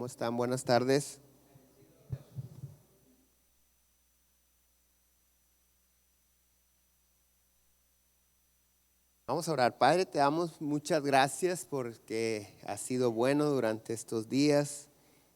¿Cómo están? Buenas tardes. Vamos a orar. Padre, te damos muchas gracias porque has sido bueno durante estos días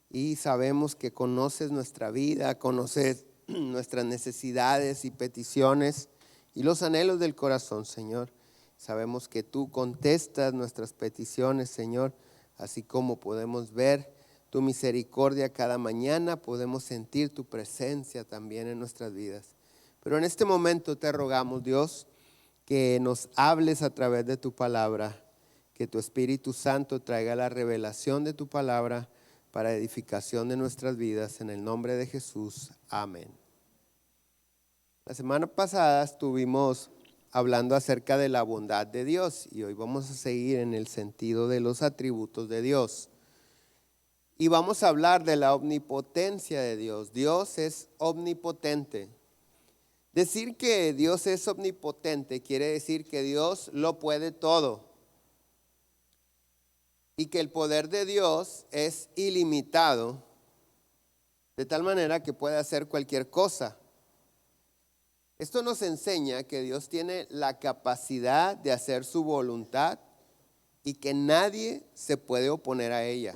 y sabemos que conoces nuestra vida, conoces nuestras necesidades y peticiones y los anhelos del corazón, Señor. Sabemos que tú contestas nuestras peticiones, Señor, así como podemos ver tu misericordia cada mañana, podemos sentir tu presencia también en nuestras vidas. Pero en este momento te rogamos, Dios, que nos hables a través de tu palabra, que tu Espíritu Santo traiga la revelación de tu palabra para edificación de nuestras vidas, en el nombre de Jesús. Amén. La semana pasada estuvimos hablando acerca de la bondad de Dios y hoy vamos a seguir en el sentido de los atributos de Dios. Y vamos a hablar de la omnipotencia de Dios. Dios es omnipotente. Decir que Dios es omnipotente quiere decir que Dios lo puede todo y que el poder de Dios es ilimitado, de tal manera que puede hacer cualquier cosa. Esto nos enseña que Dios tiene la capacidad de hacer su voluntad y que nadie se puede oponer a ella.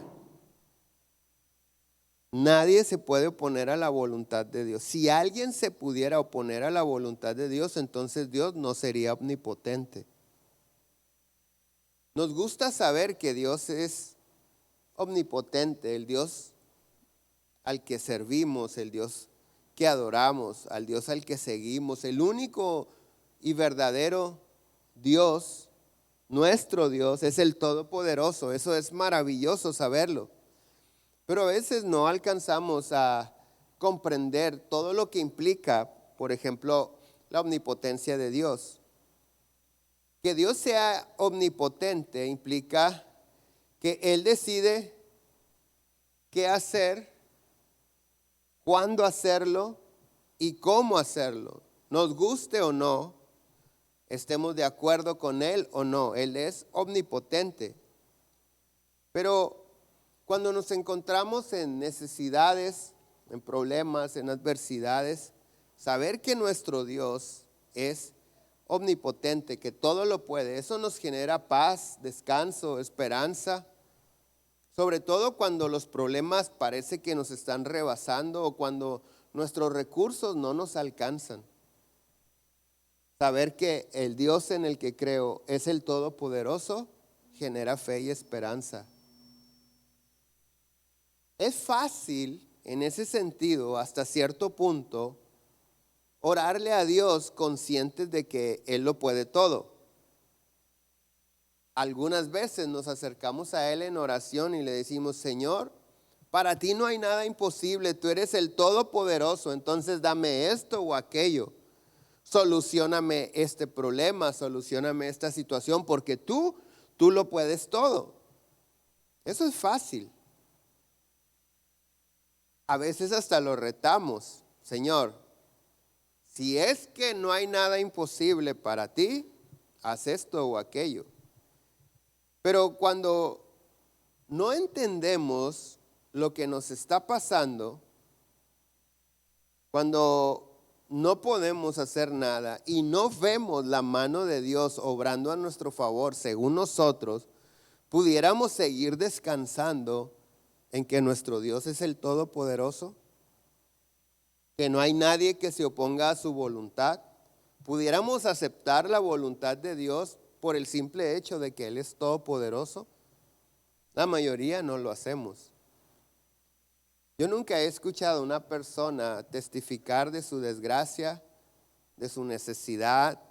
Nadie se puede oponer a la voluntad de Dios. Si alguien se pudiera oponer a la voluntad de Dios, entonces Dios no sería omnipotente. Nos gusta saber que Dios es omnipotente, el Dios al que servimos, el Dios que adoramos, al Dios al que seguimos, el único y verdadero Dios, nuestro Dios, es el Todopoderoso. Eso es maravilloso saberlo. Pero a veces no alcanzamos a comprender todo lo que implica, por ejemplo, la omnipotencia de Dios. Que Dios sea omnipotente implica que Él decide qué hacer, cuándo hacerlo y cómo hacerlo. Nos guste o no, estemos de acuerdo con Él o no, Él es omnipotente. Pero cuando nos encontramos en necesidades, en problemas, en adversidades, saber que nuestro Dios es omnipotente, que todo lo puede, eso nos genera paz, descanso, esperanza. Sobre todo cuando los problemas parece que nos están rebasando o cuando nuestros recursos no nos alcanzan. Saber que el Dios en el que creo es el Todopoderoso genera fe y esperanza. Es fácil en ese sentido, hasta cierto punto, orarle a Dios conscientes de que Él lo puede todo. Algunas veces nos acercamos a Él en oración y le decimos: Señor, para ti no hay nada imposible, tú eres el Todopoderoso, entonces dame esto o aquello. Solucióname este problema, solucióname esta situación, porque tú lo puedes todo. Eso es fácil. A veces hasta lo retamos: Señor, si es que no hay nada imposible para ti, haz esto o aquello. Pero cuando no entendemos lo que nos está pasando, cuando no podemos hacer nada y no vemos la mano de Dios obrando a nuestro favor según nosotros, pudiéramos seguir descansando en que nuestro Dios es el Todopoderoso, que no hay nadie que se oponga a su voluntad. Pudiéramos aceptar la voluntad de Dios por el simple hecho de que Él es todopoderoso. La mayoría no lo hacemos. Yo nunca he escuchado a una persona testificar de su desgracia, de su necesidad,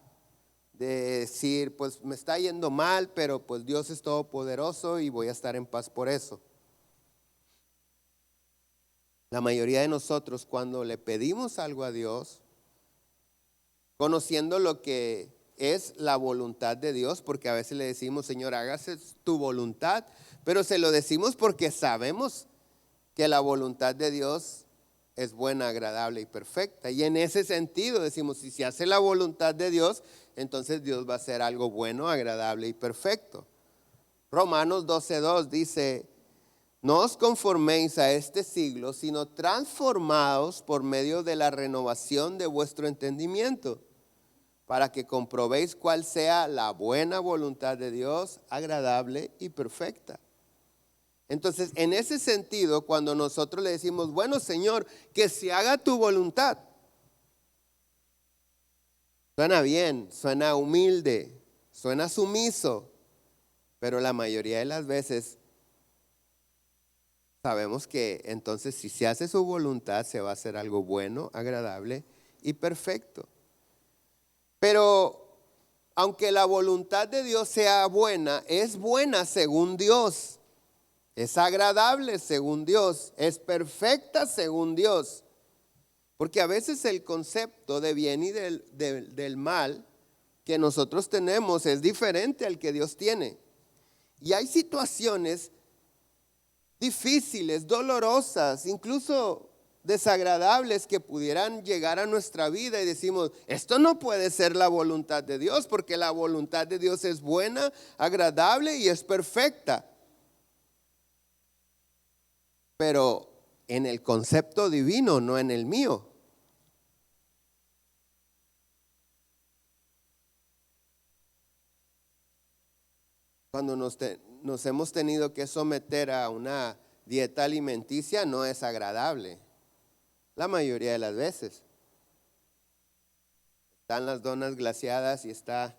de decir: pues me está yendo mal, pero pues Dios es todopoderoso y voy a estar en paz por eso. La mayoría de nosotros, cuando le pedimos algo a Dios, conociendo lo que es la voluntad de Dios, porque a veces le decimos: Señor, hágase tu voluntad, pero se lo decimos porque sabemos que la voluntad de Dios es buena, agradable y perfecta. Y en ese sentido decimos: si se hace la voluntad de Dios, entonces Dios va a hacer algo bueno, agradable y perfecto. Romanos 12:2 dice: No os conforméis a este siglo, sino transformaos por medio de la renovación de vuestro entendimiento, para que comprobéis cuál sea la buena voluntad de Dios, agradable y perfecta. Entonces, en ese sentido, cuando nosotros le decimos, bueno, Señor, que se haga tu voluntad, suena bien, suena humilde, suena sumiso, pero la mayoría de las veces sabemos que entonces si se hace su voluntad, se va a hacer algo bueno, agradable y perfecto. Pero aunque la voluntad de Dios sea buena, es buena según Dios. Es agradable según Dios, es perfecta según Dios. Porque a veces el concepto de bien y del mal que nosotros tenemos es diferente al que Dios tiene. Y hay situaciones difíciles, dolorosas, incluso desagradables que pudieran llegar a nuestra vida y decimos, esto no puede ser la voluntad de Dios, porque la voluntad de Dios es buena, agradable y es perfecta. Pero en el concepto divino, no en el mío. Cuando nos hemos tenido que someter a una dieta alimenticia, no es agradable. La mayoría de las veces. Están las donas glaseadas y está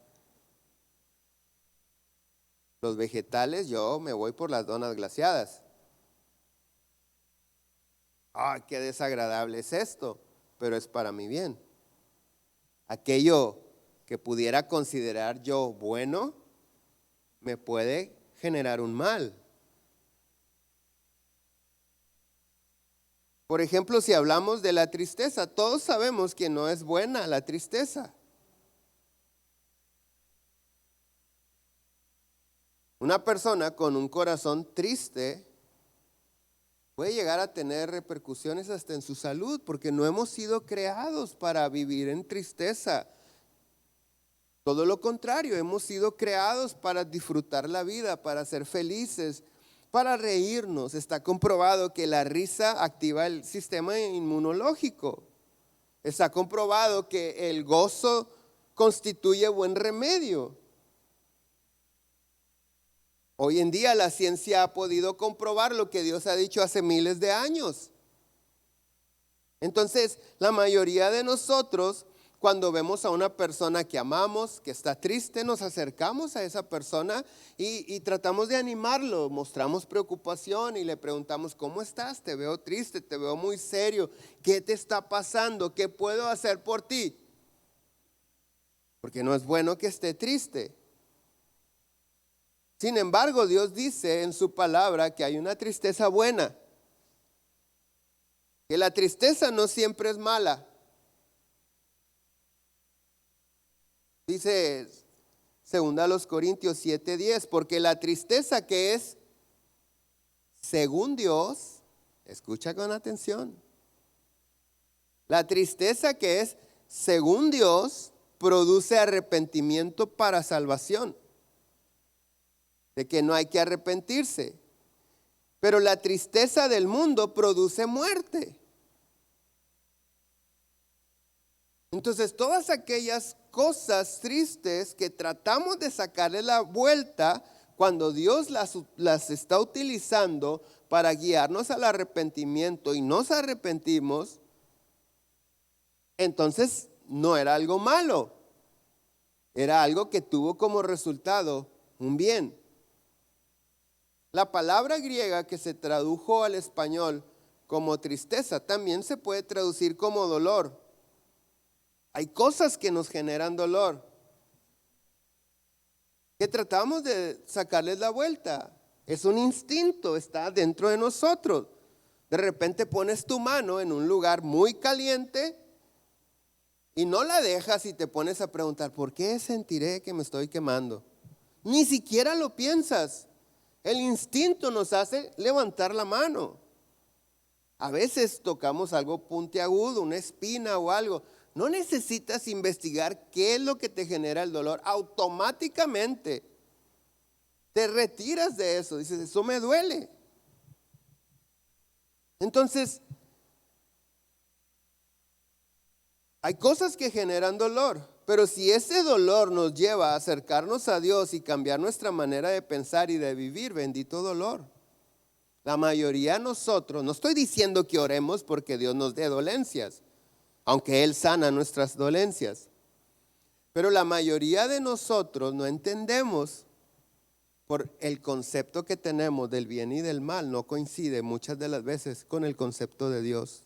los vegetales, yo me voy por las donas glaseadas. Qué desagradable es esto, pero es para mi bien. Aquello que pudiera considerar yo bueno, me puede generar un mal. Por ejemplo, si hablamos de la tristeza, todos sabemos que no es buena la tristeza. Una persona con un corazón triste puede llegar a tener repercusiones hasta en su salud, porque no hemos sido creados para vivir en tristeza. Todo lo contrario, hemos sido creados para disfrutar la vida, para ser felices, para reírnos. Está comprobado que la risa activa el sistema inmunológico. Está comprobado que el gozo constituye buen remedio. Hoy en día la ciencia ha podido comprobar lo que Dios ha dicho hace miles de años. Entonces, la mayoría de nosotros, cuando vemos a una persona que amamos, que está triste, nos acercamos a esa persona y tratamos de animarlo, mostramos preocupación y le preguntamos, ¿cómo estás? Te veo triste, te veo muy serio, ¿qué te está pasando? ¿Qué puedo hacer por ti? Porque no es bueno que esté triste. Sin embargo, Dios dice en su palabra que hay una tristeza buena, que la tristeza no siempre es mala. Dice 2 Corintios 7:10, porque la tristeza que es según Dios, escucha con atención, la tristeza que es según Dios produce arrepentimiento para salvación, de que no hay que arrepentirse. Pero la tristeza del mundo produce muerte. Entonces, todas aquellas cosas tristes que tratamos de sacarle la vuelta, cuando Dios las está utilizando para guiarnos al arrepentimiento y nos arrepentimos, entonces no era algo malo, era algo que tuvo como resultado un bien. La palabra griega que se tradujo al español como tristeza también se puede traducir como dolor. Hay cosas que nos generan dolor, que tratamos de sacarles la vuelta. Es un instinto, está dentro de nosotros. De repente pones tu mano en un lugar muy caliente y no la dejas y te pones a preguntar, ¿por qué sentiré que me estoy quemando? Ni siquiera lo piensas. El instinto nos hace levantar la mano. A veces tocamos algo puntiagudo, una espina o algo. No necesitas investigar qué es lo que te genera el dolor. Automáticamente te retiras de eso. Dices, eso me duele. Entonces, hay cosas que generan dolor, pero si ese dolor nos lleva a acercarnos a Dios y cambiar nuestra manera de pensar y de vivir, bendito dolor. La mayoría de nosotros, no estoy diciendo que oremos porque Dios nos dé dolencias, aunque Él sana nuestras dolencias, pero la mayoría de nosotros no entendemos, por el concepto que tenemos del bien y del mal, no coincide muchas de las veces con el concepto de Dios.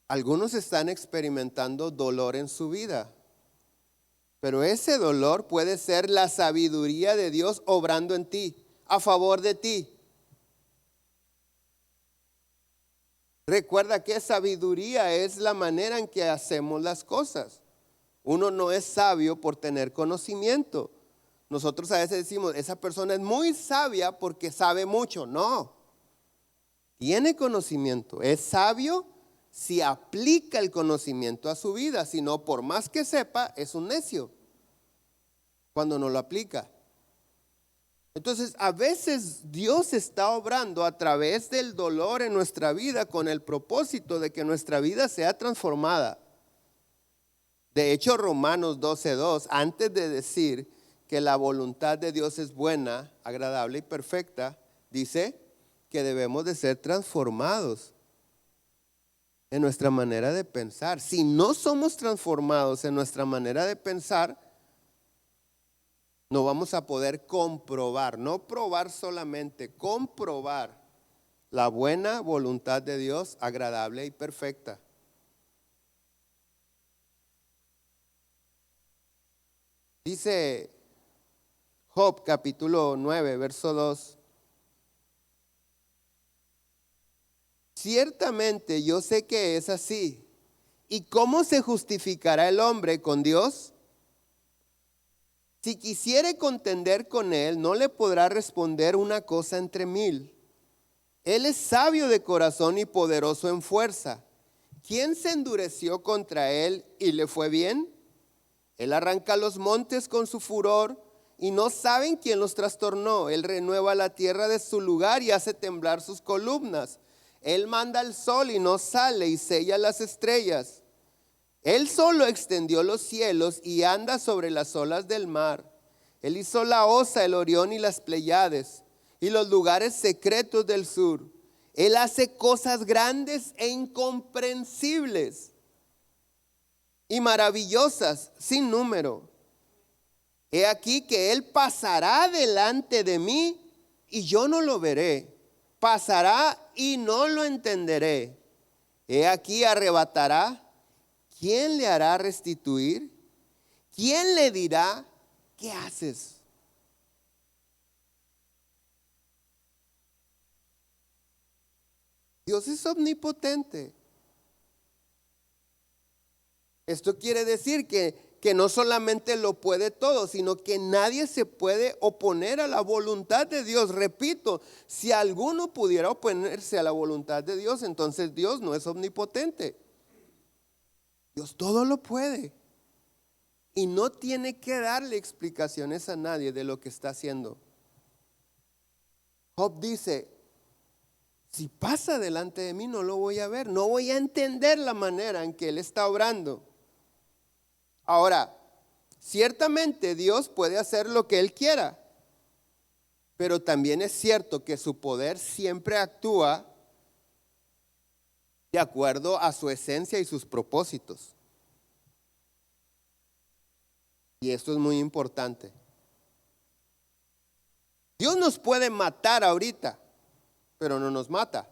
Algunos están experimentando dolor en su vida, pero ese dolor puede ser la sabiduría de Dios obrando en ti, a favor de ti. Recuerda que sabiduría es la manera en que hacemos las cosas. Uno no es sabio por tener conocimiento. Nosotros a veces decimos, esa persona es muy sabia porque sabe mucho. No, tiene conocimiento. Es sabio si aplica el conocimiento a su vida. Si no, por más que sepa, es un necio cuando no lo aplica. Entonces, a veces Dios está obrando a través del dolor en nuestra vida con el propósito de que nuestra vida sea transformada. De hecho, Romanos 12:2, antes de decir que la voluntad de Dios es buena, agradable y perfecta, dice que debemos de ser transformados en nuestra manera de pensar. Si no somos transformados en nuestra manera de pensar, no vamos a poder comprobar, no probar solamente, comprobar la buena voluntad de Dios, agradable y perfecta. Dice Job capítulo 9, verso 2. Ciertamente yo sé que es así. ¿Y cómo se justificará el hombre con Dios? Si quisiere contender con él, no le podrá responder una cosa entre mil. Él es sabio de corazón y poderoso en fuerza. ¿Quién se endureció contra él y le fue bien? Él arranca los montes con su furor y no saben quién los trastornó. Él renueva la tierra de su lugar y hace temblar sus columnas. Él manda el sol y no sale y sella las estrellas. Él solo extendió los cielos y anda sobre las olas del mar. Él hizo la Osa, el Orión y las Pleiades y los lugares secretos del sur. Él hace cosas grandes e incomprensibles y maravillosas sin número. He aquí que Él pasará delante de mí y yo no lo veré. Pasará y no lo entenderé. He aquí arrebatará. ¿Quién le hará restituir? ¿Quién le dirá, qué haces? Dios es omnipotente. Esto quiere decir que no solamente lo puede todo, sino que nadie se puede oponer a la voluntad de Dios. Repito, si alguno pudiera oponerse a la voluntad de Dios, entonces Dios no es omnipotente. Dios todo lo puede y no tiene que darle explicaciones a nadie de lo que está haciendo. Job dice, si pasa delante de mí no lo voy a ver, no voy a entender la manera en que Él está obrando. Ahora, ciertamente Dios puede hacer lo que Él quiera, pero también es cierto que su poder siempre actúa de acuerdo a su esencia y sus propósitos. Y esto es muy importante. Dios nos puede matar ahorita, pero no nos mata.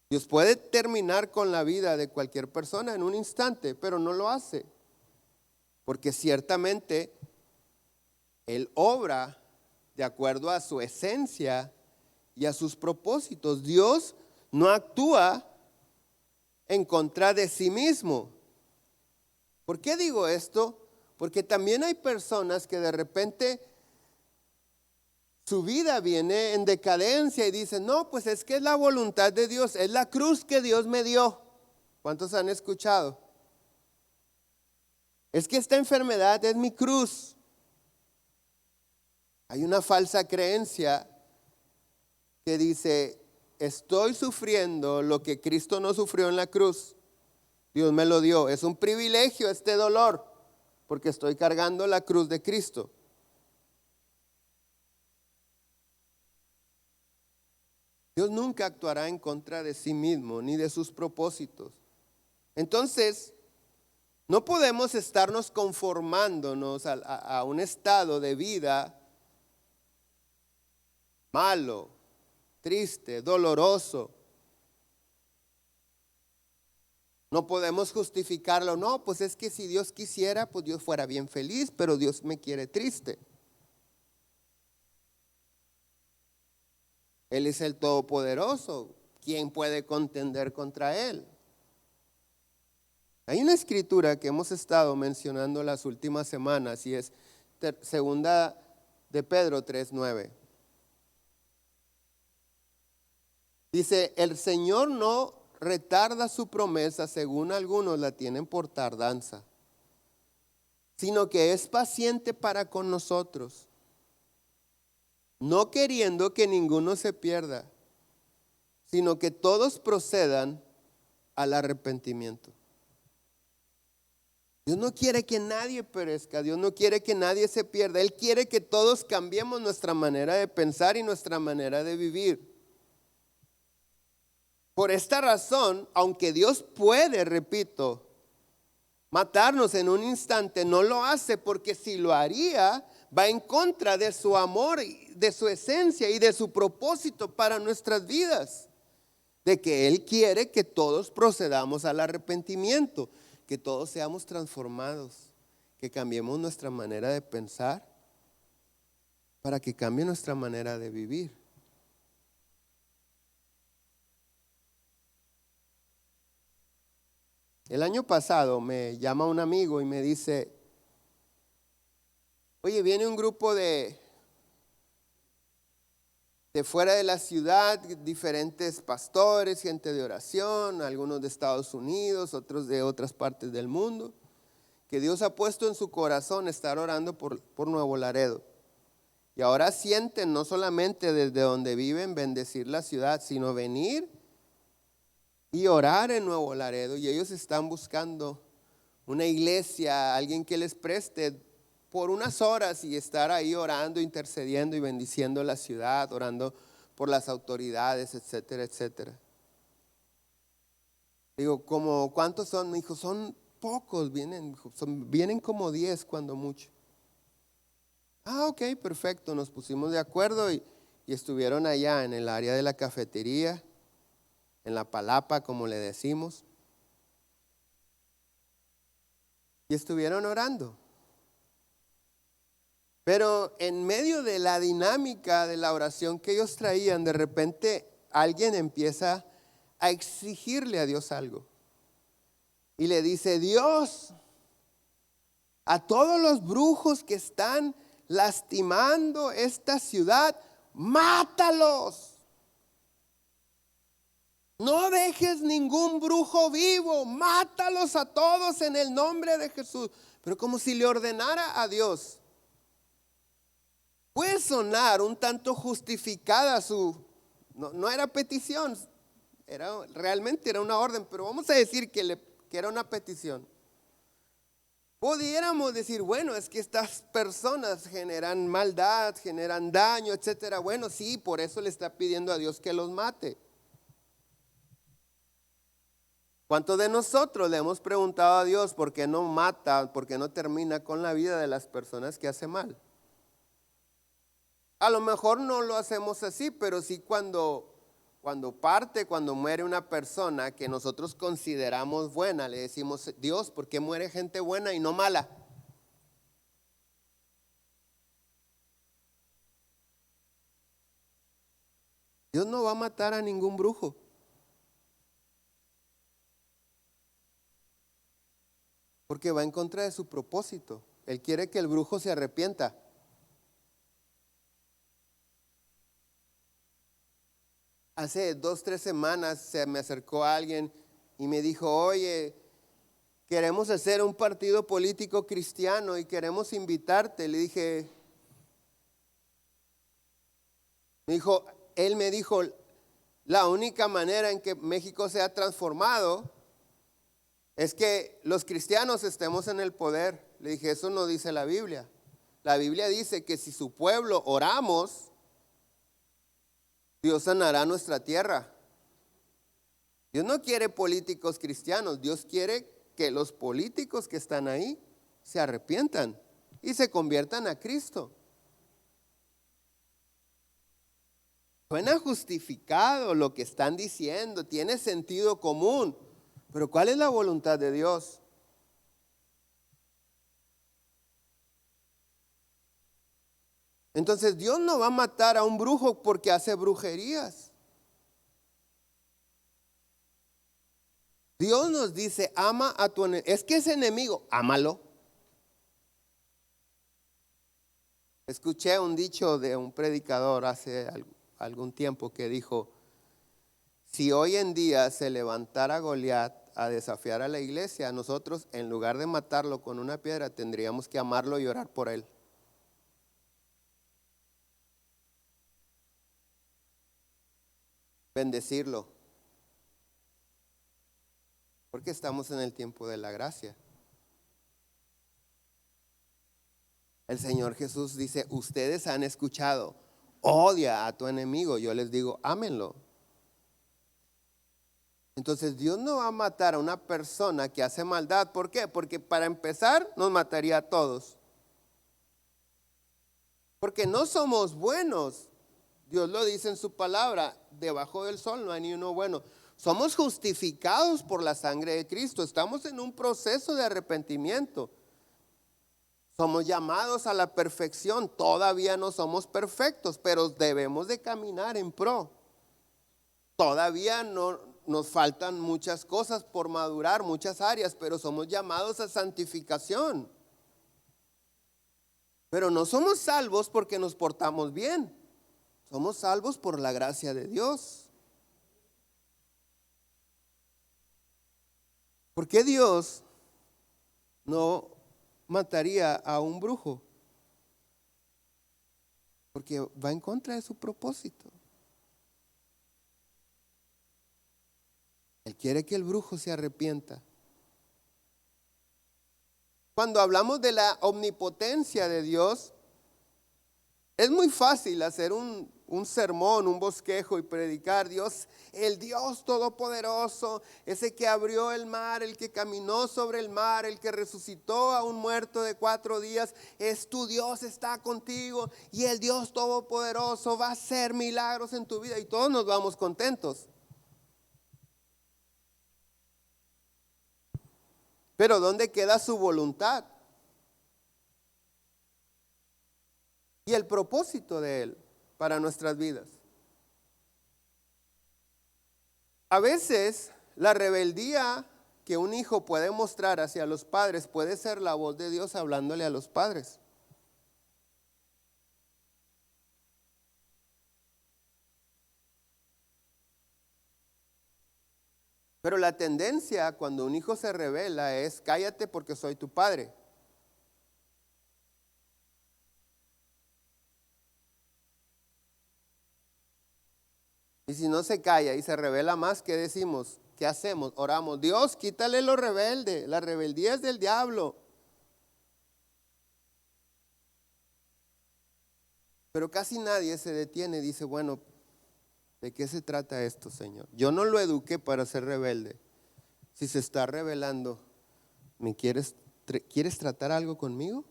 Dios puede terminar con la vida de cualquier persona en un instante, pero no lo hace. Porque ciertamente Él obra de acuerdo a su esencia y a sus propósitos. Dios no actúa en contra de sí mismo. ¿Por qué digo esto? Porque también hay personas que de repente su vida viene en decadencia y dicen, no, pues es que es la voluntad de Dios, es la cruz que Dios me dio. ¿Cuántos han escuchado? Es que esta enfermedad es mi cruz. Hay una falsa creencia que dice, estoy sufriendo lo que Cristo no sufrió en la cruz. Dios me lo dio. Es un privilegio este dolor, porque estoy cargando la cruz de Cristo. Dios nunca actuará en contra de sí mismo ni de sus propósitos. Entonces, no podemos estarnos conformándonos a un estado de vida malo, triste, doloroso. No podemos justificarlo. No, pues es que si Dios quisiera, pues Dios fuera bien feliz, pero Dios me quiere triste. Él es el Todopoderoso. ¿Quién puede contender contra Él? Hay una escritura que hemos estado mencionando las últimas semanas y es segunda de Pedro 3:9. Dice, el Señor no retarda su promesa, según algunos la tienen por tardanza, sino que es paciente para con nosotros, no queriendo que ninguno se pierda, sino que todos procedan al arrepentimiento. Dios no quiere que nadie perezca, Dios no quiere que nadie se pierda. Él quiere que todos cambiemos nuestra manera de pensar y nuestra manera de vivir. Por esta razón, aunque Dios puede, repito, matarnos en un instante, no lo hace, porque si lo haría, va en contra de su amor, de su esencia y de su propósito para nuestras vidas. De que Él quiere que todos procedamos al arrepentimiento, que todos seamos transformados, que cambiemos nuestra manera de pensar para que cambie nuestra manera de vivir. El año pasado me llama un amigo y me dice, oye, viene un grupo de fuera de la ciudad, diferentes pastores, gente de oración, algunos de Estados Unidos, otros de otras partes del mundo, que Dios ha puesto en su corazón estar orando por Nuevo Laredo. Y ahora sienten no solamente desde donde viven bendecir la ciudad, sino venir y orar en Nuevo Laredo. Y ellos están buscando una iglesia, alguien que les preste por unas horas y estar ahí orando, intercediendo y bendiciendo la ciudad, orando por las autoridades, etcétera, etcétera. Digo, ¿cuántos son? Me dijo, son pocos, vienen como 10 cuando mucho. Ah, ok, perfecto, nos pusimos de acuerdo y estuvieron allá en el área de la cafetería, en la palapa, como le decimos, y estuvieron orando. Pero en medio de la dinámica de la oración que ellos traían, de repente alguien empieza a exigirle a Dios algo. Y le dice, Dios, a todos los brujos que están lastimando esta ciudad, mátalos. No dejes ningún brujo vivo, mátalos a todos en el nombre de Jesús. Pero como si le ordenara a Dios. Puede sonar un tanto justificada no era petición, realmente era una orden, pero vamos a decir que era una petición. Pudiéramos decir, bueno, es que estas personas generan maldad, generan daño, etcétera. Bueno, sí, por eso le está pidiendo a Dios que los mate. ¿Cuántos de nosotros le hemos preguntado a Dios por qué no mata, por qué no termina con la vida de las personas que hace mal? A lo mejor no lo hacemos así, pero sí cuando muere una persona que nosotros consideramos buena, le decimos, Dios, ¿por qué muere gente buena y no mala? Dios no va a matar a ningún brujo. Porque va en contra de su propósito. Él quiere que el brujo se arrepienta. Hace 2, 3 semanas se me acercó alguien y me dijo, oye, queremos hacer un partido político cristiano y queremos invitarte. Le dije, Él me dijo, la única manera en que México sea transformado es que los cristianos estemos en el poder. Le dije, eso no dice la Biblia. La Biblia dice que si su pueblo oramos, Dios sanará nuestra tierra. Dios no quiere políticos cristianos, Dios quiere que los políticos que están ahí se arrepientan y se conviertan a Cristo. Suena justificado lo que están diciendo, tiene sentido común, pero ¿cuál es la voluntad de Dios? Entonces Dios no va a matar a un brujo porque hace brujerías. Dios nos dice, ama a tu enemigo. Es que ese enemigo, ámalo. Escuché un dicho de un predicador hace algún tiempo que dijo, si hoy en día se levantara Goliat a desafiar a la iglesia, nosotros en lugar de matarlo con una piedra tendríamos que amarlo y orar por él. Bendecirlo. Porque estamos en el tiempo de la gracia. El Señor Jesús dice, ustedes han escuchado, odia a tu enemigo. Yo les digo, ámenlo. Entonces Dios no va a matar a una persona que hace maldad. ¿Por qué? Porque para empezar nos mataría a todos. Porque no somos buenos. Dios lo dice en su palabra, debajo del sol no hay ni uno bueno. Somos justificados por la sangre de Cristo. Estamos en un proceso de arrepentimiento. Somos llamados a la perfección. Todavía no somos perfectos, pero debemos de caminar en pro. Todavía no nos faltan muchas cosas por madurar, muchas áreas, pero somos llamados a santificación. Pero no somos salvos porque nos portamos bien. Somos salvos por la gracia de Dios. ¿Por qué Dios no mataría a un brujo? Porque va en contra de su propósito. Él quiere que el brujo se arrepienta. Cuando hablamos de la omnipotencia de Dios, es muy fácil hacer un sermón, un bosquejo y predicar Dios, el Dios todopoderoso, ese que abrió el mar, el que caminó sobre el mar, el que resucitó a un muerto de 4 días, es tu Dios, está contigo y el Dios todopoderoso va a hacer milagros en tu vida y todos nos vamos contentos. Pero ¿dónde queda su voluntad? Y el propósito de Él para nuestras vidas. A veces la rebeldía que un hijo puede mostrar hacia los padres puede ser la voz de Dios hablándole a los padres. Pero la tendencia cuando un hijo se rebela es cállate porque soy tu padre. Y si no se calla y se revela más, ¿qué decimos? ¿Qué hacemos? Oramos, Dios, quítale lo rebelde. La rebeldía es del diablo. Pero casi nadie se detiene y dice, bueno, ¿de qué se trata esto, Señor? Yo no lo eduqué para ser rebelde. Si se está rebelando, ¿quieres tratar algo conmigo?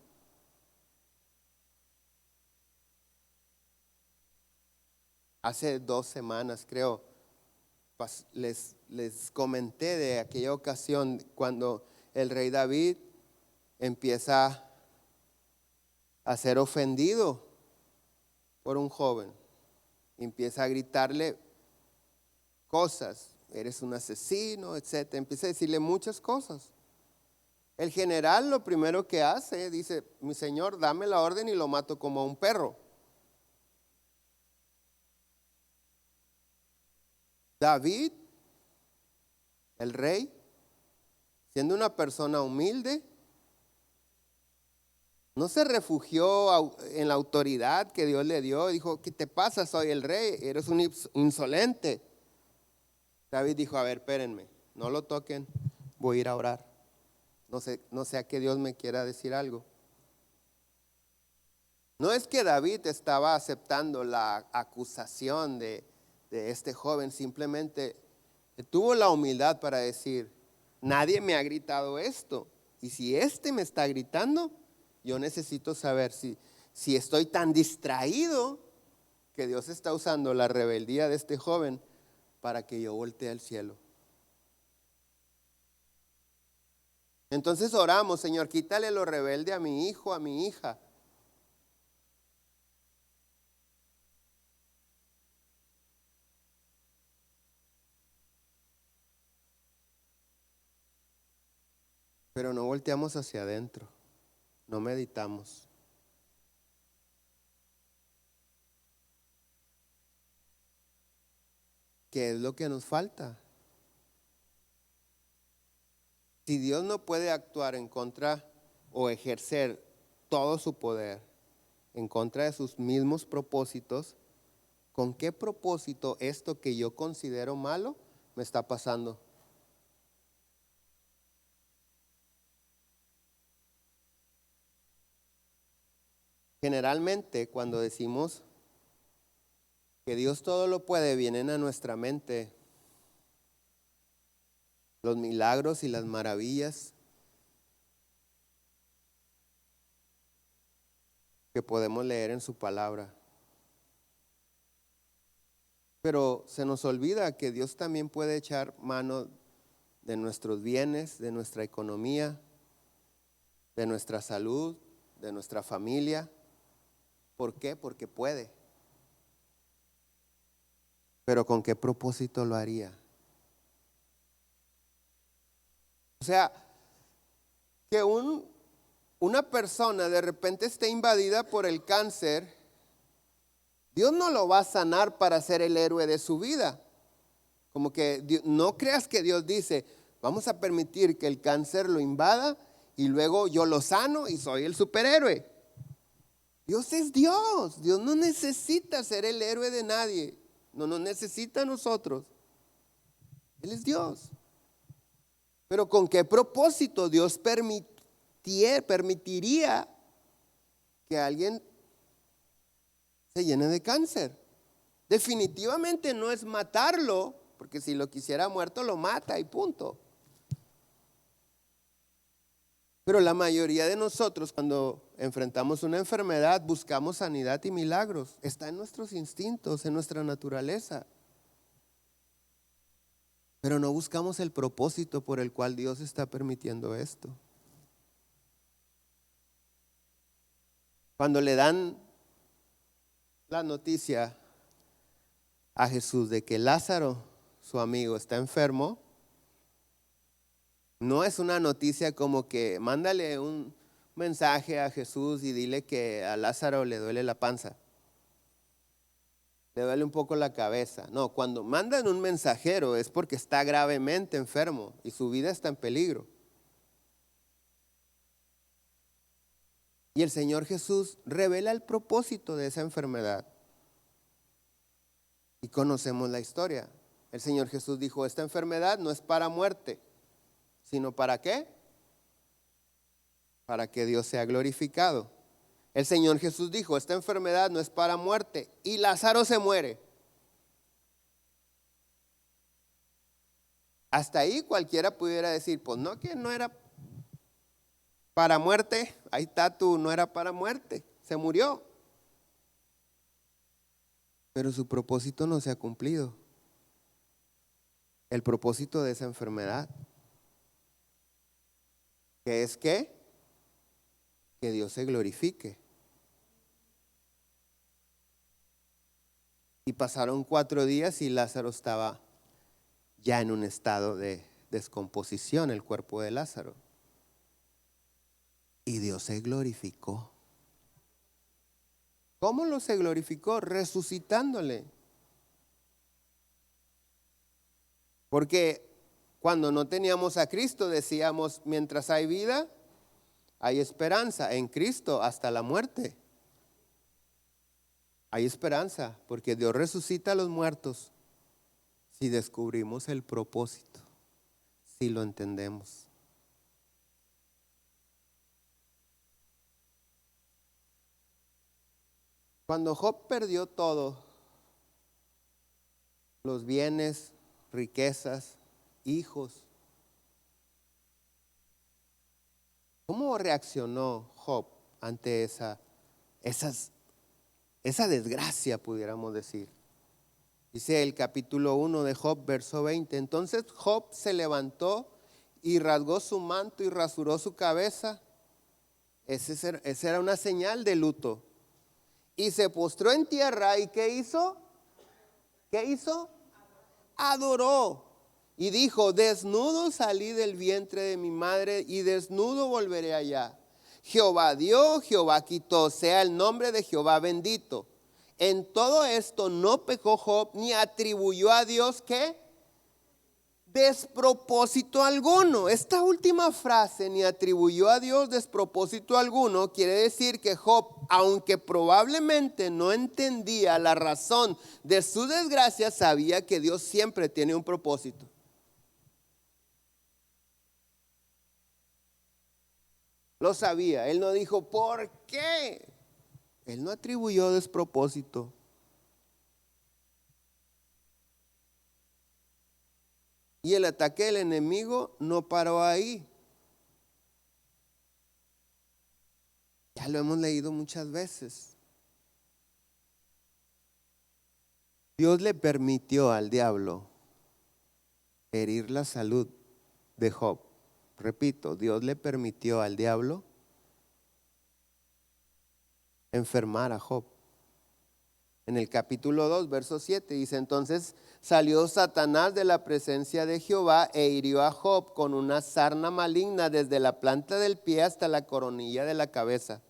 Hace 2 semanas, creo, les comenté de aquella ocasión cuando el rey David empieza a ser ofendido por un joven. Empieza a gritarle cosas, eres un asesino, etcétera. Empieza a decirle muchas cosas. El general lo primero que hace, dice, mi señor, dame la orden y lo mato como a un perro. David, el rey, siendo una persona humilde, No se refugió en la autoridad que Dios le dio. Dijo, ¿qué te pasa? Soy el rey, eres un insolente. David dijo, a ver, espérenme, no lo toquen, voy a ir a orar. No sé a qué Dios me quiera decir algo. No es que David estaba aceptando la acusación de este joven, simplemente tuvo la humildad para decir, nadie me ha gritado esto. Y si este me está gritando, yo necesito saber si estoy tan distraído que Dios está usando la rebeldía de este joven para que yo voltee al cielo. Entonces oramos, Señor, quítale lo rebelde a mi hijo, a mi hija. Pero no volteamos hacia adentro, no meditamos. ¿Qué es lo que nos falta? Si Dios no puede actuar en contra o ejercer todo su poder en contra de sus mismos propósitos, ¿con qué propósito esto que yo considero malo me está pasando? Generalmente cuando decimos que Dios todo lo puede, vienen a nuestra mente los milagros y las maravillas que podemos leer en su palabra. Pero se nos olvida que Dios también puede echar mano de nuestros bienes, de nuestra economía, de nuestra salud, de nuestra familia. ¿Por qué? Porque puede. Pero ¿con qué propósito lo haría? O sea, que una persona de repente esté invadida por el cáncer, Dios no lo va a sanar para ser el héroe de su vida. Como que no creas que Dios dice, vamos a permitir que el cáncer lo invada y luego yo lo sano y soy el superhéroe. Dios es Dios. Dios no necesita ser el héroe de nadie. No nos necesita a nosotros. Él es Dios. Pero ¿con qué propósito Dios permitiría que alguien se llene de cáncer? Definitivamente no es matarlo, porque si lo quisiera muerto lo mata y punto. Pero la mayoría de nosotros cuando enfrentamos una enfermedad buscamos sanidad y milagros. Está en nuestros instintos, en nuestra naturaleza. Pero no buscamos el propósito por el cual Dios está permitiendo esto. Cuando le dan la noticia a Jesús de que Lázaro, su amigo, está enfermo, no es una noticia como que mándale un mensaje a Jesús y dile que a Lázaro le duele la panza, le duele un poco la cabeza. No, cuando mandan un mensajero es porque está gravemente enfermo y su vida está en peligro. Y el Señor Jesús revela el propósito de esa enfermedad. Y conocemos la historia. El Señor Jesús dijo, esta enfermedad no es para muerte, sino ¿para qué? Para que Dios sea glorificado. El Señor Jesús dijo, esta enfermedad no es para muerte, y Lázaro se muere. Hasta ahí cualquiera pudiera decir, pues no, que no era para muerte, ahí está tú, no era para muerte, se murió. Pero su propósito no se ha cumplido. El propósito de esa enfermedad, que es que Dios se glorifique. Y pasaron 4 días y Lázaro estaba ya en un estado de descomposición, el cuerpo de Lázaro. Y Dios se glorificó. ¿Cómo lo se glorificó? Resucitándole. Porque cuando no teníamos a Cristo decíamos, mientras hay vida, Hay esperanza en Cristo hasta la muerte. Hay esperanza porque Dios resucita a los muertos si descubrimos el propósito, si lo entendemos. Cuando Job perdió todo, los bienes, riquezas, hijos, ¿cómo reaccionó Job ante esa desgracia, pudiéramos decir? Dice el capítulo 1 de Job, verso 20. Entonces Job se levantó y rasgó su manto y rasuró su cabeza. Esa era una señal de luto. Y se postró en tierra. ¿Y qué hizo? ¿Qué hizo? Adoró. Y dijo: desnudo salí del vientre de mi madre y desnudo volveré allá. Jehová dio, Jehová quitó, sea el nombre de Jehová bendito. En todo esto no pecó Job ni atribuyó a Dios ¿qué? Despropósito alguno. Esta última frase, ni atribuyó a Dios despropósito alguno, quiere decir que Job, aunque probablemente no entendía la razón de su desgracia, sabía que Dios siempre tiene un propósito. Lo sabía. Él no dijo ¿por qué? Él no atribuyó despropósito. Y el ataque del enemigo no paró ahí. Ya lo hemos leído muchas veces. Dios le permitió al diablo herir la salud de Job. Repito, Dios le permitió al diablo enfermar a Job. En el capítulo 2, verso 7 dice: entonces salió Satanás de la presencia de Jehová e hirió a Job con una sarna maligna desde la planta del pie hasta la coronilla de la cabeza.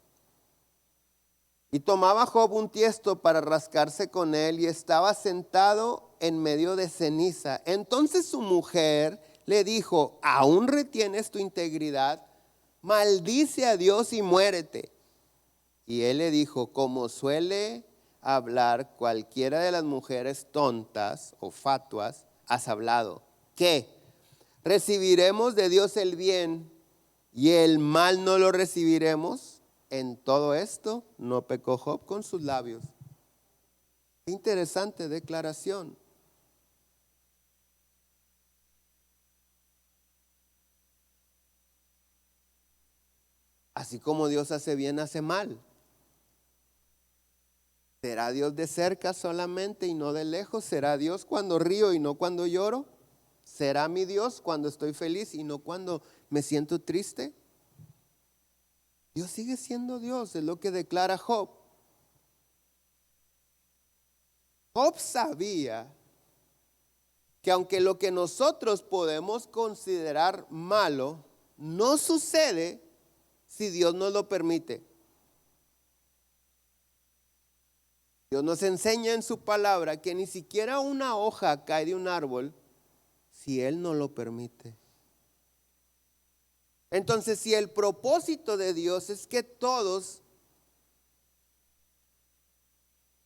Y tomaba Job un tiesto para rascarse con él y estaba sentado en medio de ceniza. Entonces su mujer le dijo: ¿aún retienes tu integridad? Maldice a Dios y muérete. Y él le dijo: como suele hablar cualquiera de las mujeres tontas o fatuas, has hablado. ¿Qué? ¿Recibiremos de Dios el bien y el mal no lo recibiremos? En todo esto no pecó Job con sus labios. Interesante declaración. Así como Dios hace bien, hace mal. ¿Será Dios de cerca solamente y no de lejos? ¿Será Dios cuando río y no cuando lloro? ¿Será mi Dios cuando estoy feliz y no cuando me siento triste? Dios sigue siendo Dios, es lo que declara Job. Job sabía que aunque lo que nosotros podemos considerar malo, no sucede si Dios nos lo permite. Dios nos enseña en su palabra que ni siquiera una hoja cae de un árbol si Él no lo permite. Entonces, si el propósito de Dios es que todos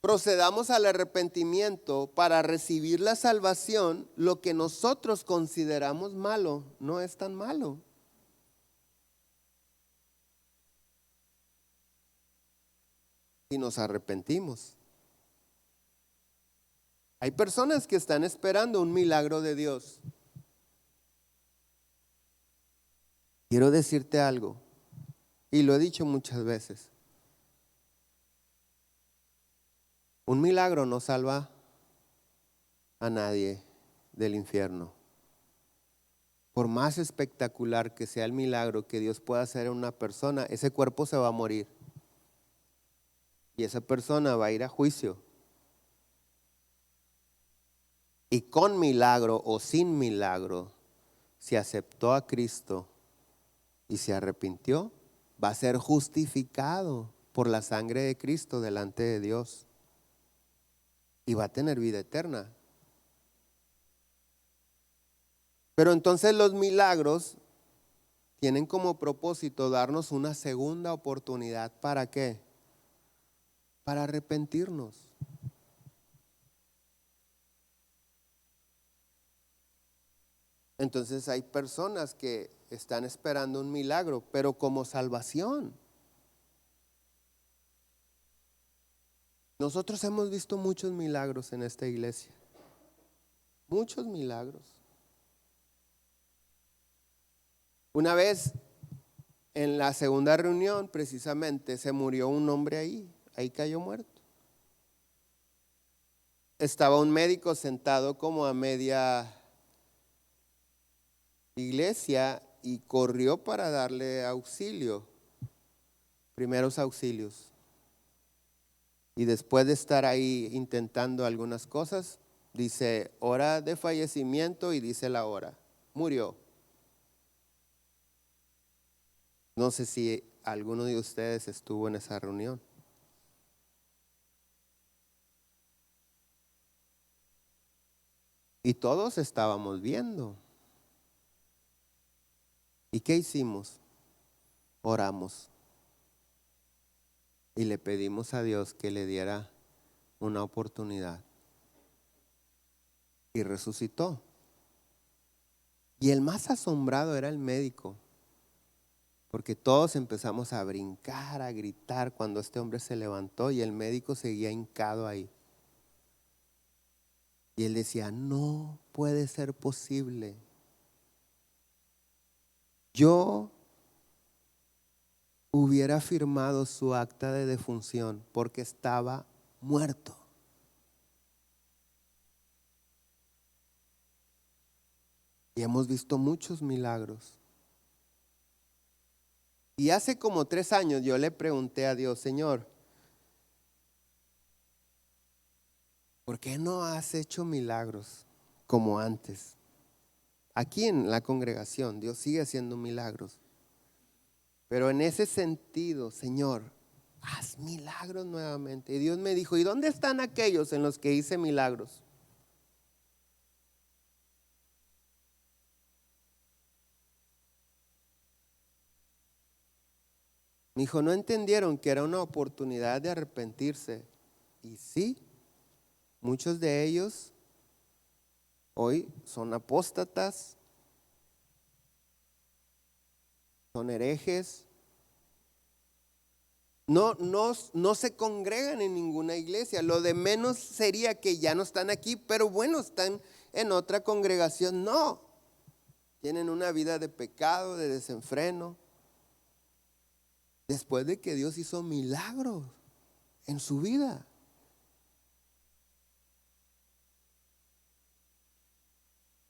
procedamos al arrepentimiento para recibir la salvación, lo que nosotros consideramos malo no es tan malo. Si nos arrepentimos. Hay personas que están esperando un milagro de Dios. Quiero decirte algo, y lo he dicho muchas veces. Un milagro no salva a nadie del infierno. Por más espectacular que sea el milagro que Dios pueda hacer en una persona, ese cuerpo se va a morir. Y esa persona va a ir a juicio. Y con milagro o sin milagro, si aceptó a Cristo y se arrepintió, va a ser justificado por la sangre de Cristo delante de Dios. Y va a tener vida eterna. Pero entonces los milagros tienen como propósito darnos una segunda oportunidad. ¿Para qué? Para arrepentirnos. Entonces hay personas que están esperando un milagro, pero como salvación. Nosotros hemos visto muchos milagros en esta iglesia. Muchos milagros. Una vez en la segunda reunión, precisamente, se murió un hombre ahí cayó muerto. Estaba un médico sentado como a media iglesia y corrió para darle auxilio, primeros auxilios. Y después de estar ahí intentando algunas cosas, dice hora de fallecimiento y dice la hora. Murió. No sé si alguno de ustedes estuvo en esa reunión. Y todos estábamos viendo. ¿Y qué hicimos? Oramos. Y le pedimos a Dios que le diera una oportunidad. Y resucitó. Y el más asombrado era el médico. Porque todos empezamos a brincar, a gritar cuando este hombre se levantó y el médico seguía hincado ahí. Y él decía, no puede ser posible. Yo hubiera firmado su acta de defunción porque estaba muerto. Y hemos visto muchos milagros. Y hace como 3 años yo le pregunté a Dios, Señor, ¿por qué no has hecho milagros como antes? Aquí en la congregación Dios sigue haciendo milagros. Pero en ese sentido, Señor, haz milagros nuevamente. Y Dios me dijo, ¿y dónde están aquellos en los que hice milagros? Me dijo, no entendieron que era una oportunidad de arrepentirse. Y sí, muchos de ellos hoy son apóstatas, son herejes. No se congregan en ninguna iglesia. Lo de menos sería que ya no están aquí, pero bueno, están en otra congregación. No, tienen una vida de pecado, de desenfreno. Después de que Dios hizo milagros en su vida.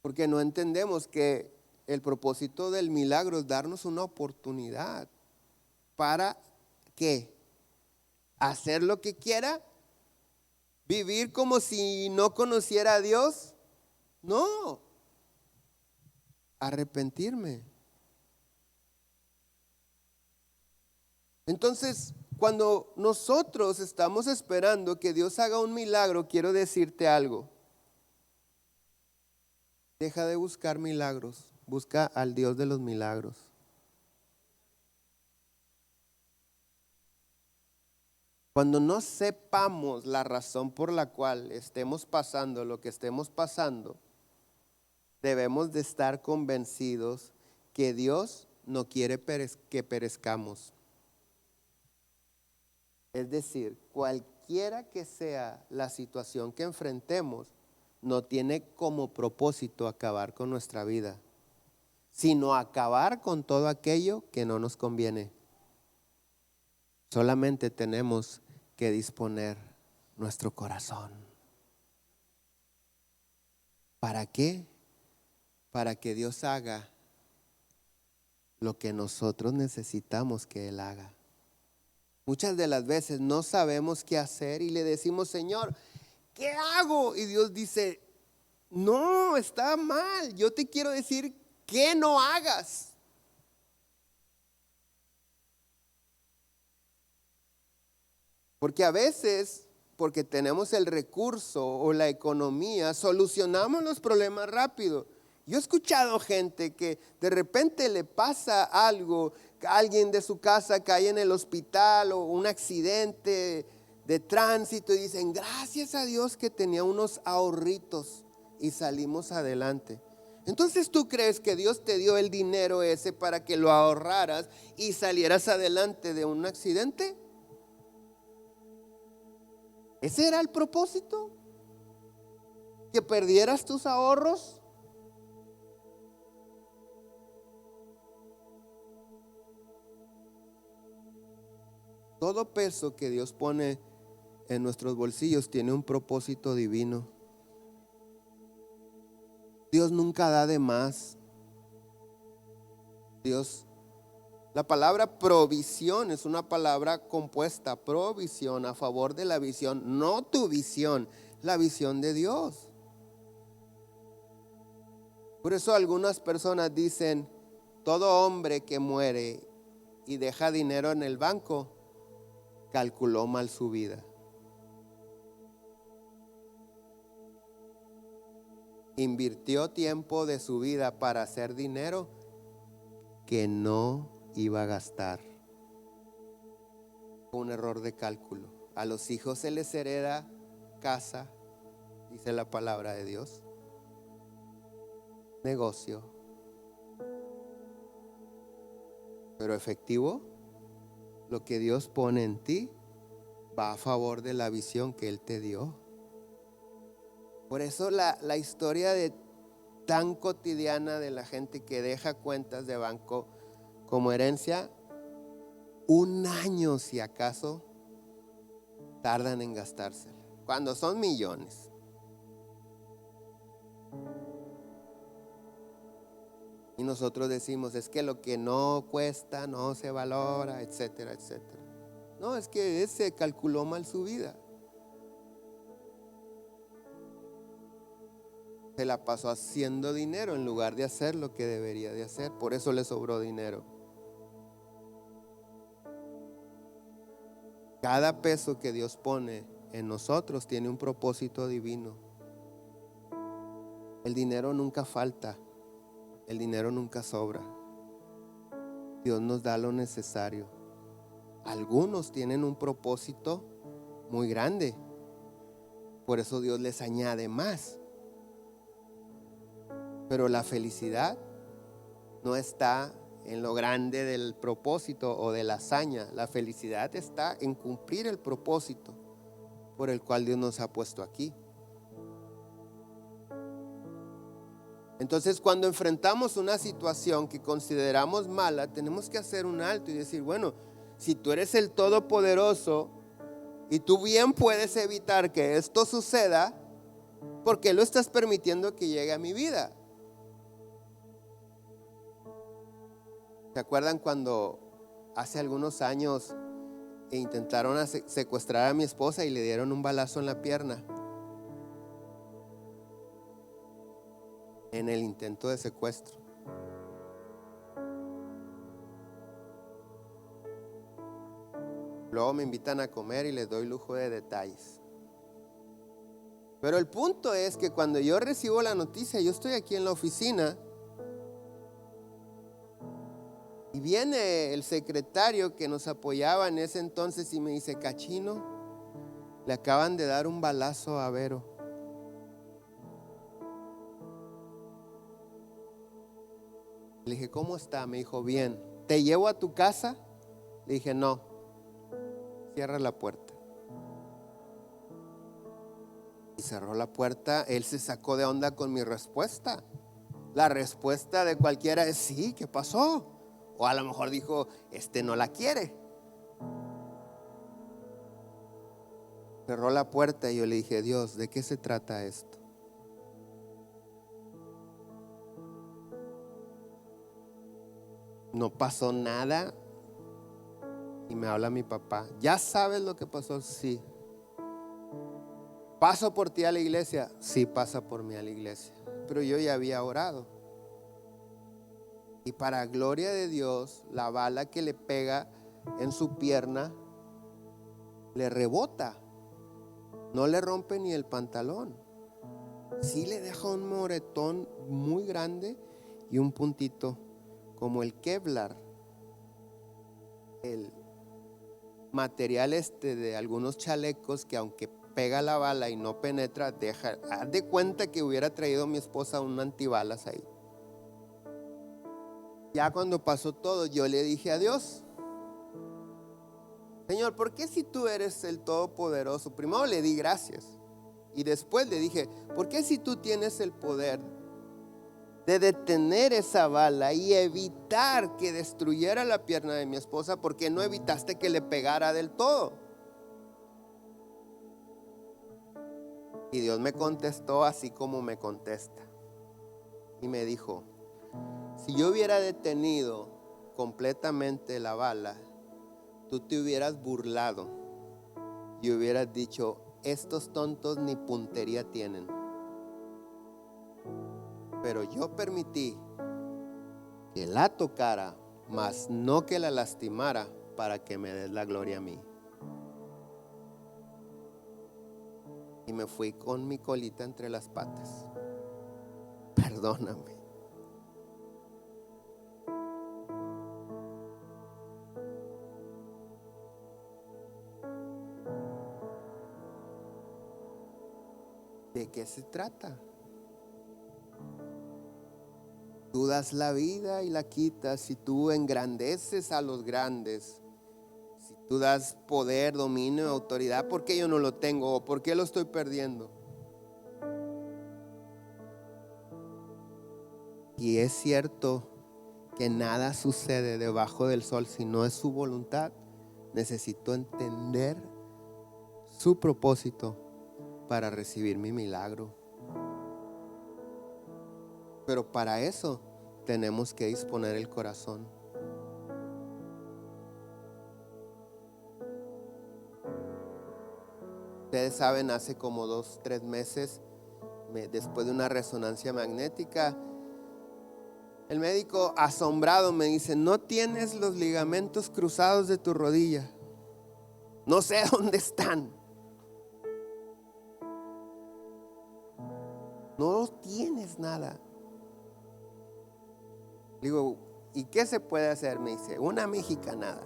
Porque no entendemos que el propósito del milagro es darnos una oportunidad. ¿Para qué? ¿Hacer lo que quiera? ¿Vivir como si no conociera a Dios? No. Arrepentirme. Entonces, cuando nosotros estamos esperando que Dios haga un milagro, quiero decirte algo. Deja de buscar milagros, busca al Dios de los milagros. Cuando no sepamos la razón por la cual estemos pasando lo que estemos pasando, debemos de estar convencidos que Dios no quiere que perezcamos. Es decir, cualquiera que sea la situación que enfrentemos, no tiene como propósito acabar con nuestra vida, sino acabar con todo aquello que no nos conviene. Solamente tenemos que disponer nuestro corazón. ¿Para qué? Para que Dios haga lo que nosotros necesitamos que Él haga. Muchas de las veces no sabemos qué hacer y le decimos, Señor, ¿qué hago? Y Dios dice, no, está mal. Yo te quiero decir que no hagas. Porque a veces, porque tenemos el recurso o la economía, solucionamos los problemas rápido. Yo he escuchado gente que de repente le pasa algo, alguien de su casa cae en el hospital o un accidente de tránsito y dicen, gracias a Dios que tenía unos ahorritos y salimos adelante. Entonces, ¿tú crees que Dios te dio el dinero ese para que lo ahorraras y salieras adelante de un accidente? ¿Ese era el propósito? ¿Que perdieras tus ahorros? Todo peso que Dios pone en nuestros bolsillos tiene un propósito divino. Dios nunca da de más. Dios, la palabra provisión es una palabra compuesta, provisión a favor de la visión, no tu visión, la visión de Dios. Por eso algunas personas dicen, todo hombre que muere y deja dinero en el banco, calculó mal su vida. Invirtió tiempo de su vida para hacer dinero que no iba a gastar. Un error de cálculo. A los hijos se les hereda casa, dice la palabra de Dios, negocio, pero efectivo, lo que Dios pone en ti va a favor de la visión que Él te dio. Por eso la historia tan cotidiana de la gente que deja cuentas de banco como herencia, un año si acaso tardan en gastársela, cuando son millones. Y nosotros decimos, es que lo que no cuesta no se valora, etcétera, etcétera. No, es que ese calculó mal su vida. Se la pasó haciendo dinero en lugar de hacer lo que debería de hacer. Por eso le sobró dinero. Cada peso que Dios pone en nosotros tiene un propósito divino. El dinero nunca falta. El dinero nunca sobra. Dios nos da lo necesario. Algunos tienen un propósito muy grande. Por eso Dios les añade más. Pero la felicidad no está en lo grande del propósito o de la hazaña. La felicidad está en cumplir el propósito por el cual Dios nos ha puesto aquí. Entonces, cuando enfrentamos una situación que consideramos mala, tenemos que hacer un alto y decir, bueno, si tú eres el Todopoderoso y tú bien puedes evitar que esto suceda, ¿por qué lo estás permitiendo que llegue a mi vida? ¿Se acuerdan cuando hace algunos años intentaron secuestrar a mi esposa y le dieron un balazo en la pierna? En el intento de secuestro. Luego me invitan a comer y les doy lujo de detalles. Pero el punto es que cuando yo recibo la noticia, yo estoy aquí en la oficina y viene el secretario que nos apoyaba en ese entonces y me dice, Cachino, le acaban de dar un balazo a Vero. Le dije, ¿cómo está? Me dijo, bien. ¿Te llevo a tu casa? Le dije, no. Cierra la puerta. Y cerró la puerta. Él se sacó de onda con mi respuesta. La respuesta de cualquiera es, sí, ¿qué pasó? O a lo mejor dijo, no la quiere. Cerró la puerta y yo le dije, Dios, ¿de qué se trata esto? No pasó nada. Y me habla mi papá, ¿ya sabes lo que pasó? Sí. ¿Paso por ti a la iglesia? Sí, pasa por mí a la iglesia. Pero yo ya había orado. Y para gloria de Dios, la bala que le pega en su pierna le rebota. No le rompe ni el pantalón. sí le deja un moretón muy grande y un puntito como el Kevlar, el material de algunos chalecos que aunque pega la bala y no penetra, deja. Haz de cuenta que hubiera traído a mi esposa un antibalas ahí. Ya cuando pasó todo, yo le dije a Dios: Señor, ¿por qué si tú eres el Todopoderoso? Primero le di gracias y después le dije: ¿por qué si tú tienes el poder de detener esa bala y evitar que destruyera la pierna de mi esposa, por qué no evitaste que le pegara del todo? Y Dios me contestó así como me contesta. Y me dijo: si yo hubiera detenido completamente la bala, tú te hubieras burlado y hubieras dicho: estos tontos ni puntería tienen. Pero yo permití que la tocara, mas no que la lastimara, para que me des la gloria a mí. Y me fui con mi colita entre las patas. Perdóname. ¿De qué se trata? Tú das la vida y la quitas. Si tú engrandeces a los grandes, si tú das poder, dominio, autoridad, ¿por qué yo no lo tengo? ¿O por qué lo estoy perdiendo? Y es cierto que nada sucede debajo del sol si no es su voluntad. Necesito entender su propósito para recibir mi milagro. Pero para eso tenemos que disponer el corazón. Ustedes saben, hace como 2-3 meses, después de una resonancia magnética, el médico, asombrado, me dice: no tienes los ligamentos cruzados de tu rodilla. No sé dónde están. No tienes nada. Digo: ¿y qué se puede hacer? Me dice: una mexicanada.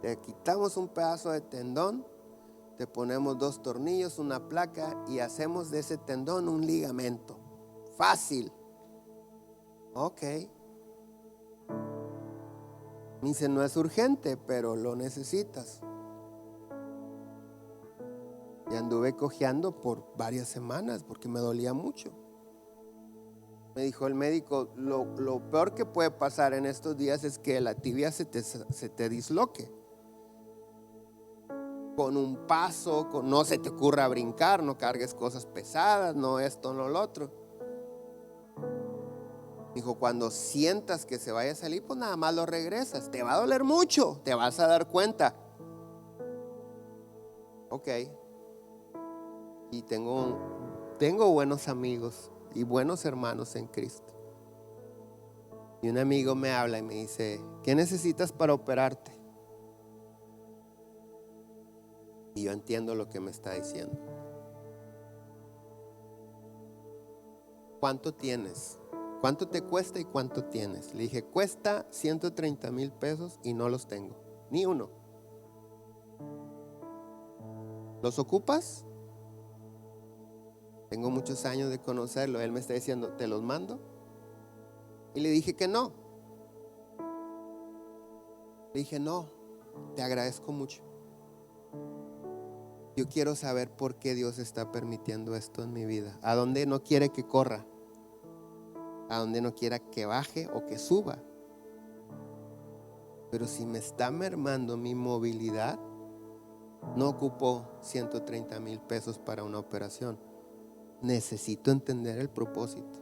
Te quitamos un pedazo de tendón, te ponemos 2 tornillos, una placa y hacemos de ese tendón un ligamento. Fácil. Ok. Me dice: no es urgente, pero lo necesitas. Y anduve cojeando por varias semanas porque me dolía mucho. Me dijo el médico: lo peor que puede pasar en estos días es que la tibia se te disloque. Con un paso, no se te ocurra brincar, no cargues cosas pesadas, no esto, no lo otro. Dijo: cuando sientas que se vaya a salir, pues nada más lo regresas. Te va a doler mucho, te vas a dar cuenta. Ok. Y tengo buenos amigos y buenos hermanos en Cristo. Y un amigo me habla y me dice: ¿qué necesitas para operarte? Y yo entiendo lo que me está diciendo. ¿Cuánto tienes? ¿Cuánto te cuesta y cuánto tienes? Le dije: cuesta 130,000 pesos y no los tengo, ni uno. ¿Los ocupas? Tengo muchos años de conocerlo. Él me está diciendo: ¿te los mando? Y le dije que no. Le dije: no, te agradezco mucho. Yo quiero saber por qué Dios está permitiendo esto en mi vida. ¿A dónde no quiere que corra? ¿A dónde no quiera que baje o que suba? Pero si me está mermando mi movilidad, no ocupo 130,000 pesos para una operación. Necesito entender el propósito.